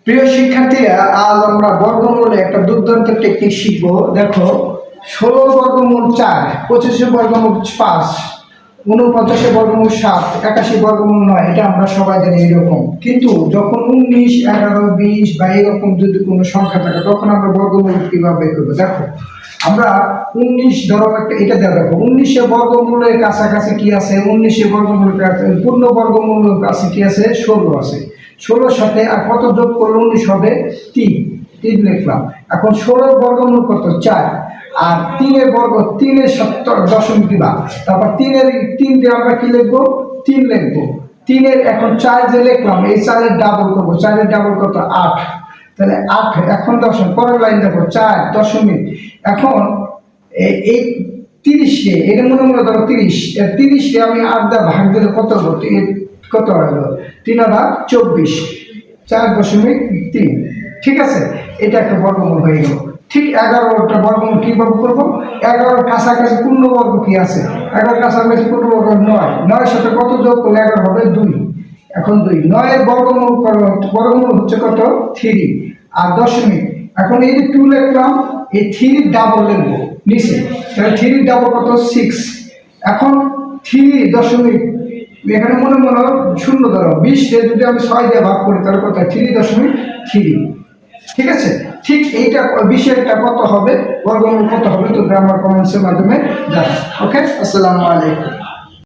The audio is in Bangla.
প্রিয় শিক্ষার্থীরা, আজ আমরা বর্গমূলে একটা দুর্দান্ত টেকনিক শিখব। দেখো, 16 বর্গমূল 4, 25 বর্গমূল 5, 49 বর্গমূল 7, 81 বর্গমূল 9, এটা আমরা সবাই জানি এরকম। কিন্তু যখন 19, 11, 20 বা এরকম যদি কোনো সংখ্যা থাকে তখন আমরা বর্গমূল কিভাবে বের করবো? দেখো, আমরা 19 ধরো একটা, এটা দেওয়া, দেখো 19 বর্গমূলের কাছাকাছি কি আছে? 19 বর্গমূলের কাছে পূর্ণ বর্গমূলের কাছে কি আছে? 16 আছে। 16 সাথে আর কত যোগ করলে 19 হবে? 3 লিখলাম। এখন 16 বর্গমূল কত? 4। আর 3 বর্গ, 3 দশমিক দিবা। তারপর 3 দিয়ে আমরা কি লিখবো? 3 লিখবো। 3 এখন 4 যে লিখলাম, এই 4 ডাবল করবো। 4 ডাবল কত? 8। তাহলে 8। এখন দশমিক, পরের লাইন দেখো 4 দশমিক। এখন এই 30-কে, এটা মনে মনে ধরো 30-কে আমি 8 দ্বারা ভাগ দিলে কত হতো? কত হলো? 3 আর 24, 4.3। ঠিক আছে, এটা একটা বর্গমূল হয়ে গেল। ঠিক 11টা বর্গমূল কিভাবে করবো? 11 কাছাকাছি পূর্ণবর্গ কি আছে? 11 কাছাকাছি পূর্ণবর্গ 9। 9 সাথে কত যোগ করলে 11 হবে? 2। এখন 2, 9 বর্গমূল করো, বর্গমূল হচ্ছে কত? 3 আর দশমিক। এখন এই যে 2 লিখলাম, এই 3 ডাবল লিখবো নিচে। তাহলে 3 ডাবল কত? 6। এখন 3 দশমিক, এখানে মনে মনে শূন্য ধরো, 20-কে যদি আমি 6 দিয়ে ভাগ করি তাহলে কত? 3.3। ঠিক আছে, ঠিক এইটা বিষয়টা কত হবে, বর্গমূল কত হবে? তো গ্রামার কমেন্টসের মাধ্যমে জানাও। ওকে, আসসালামু আলাইকুম।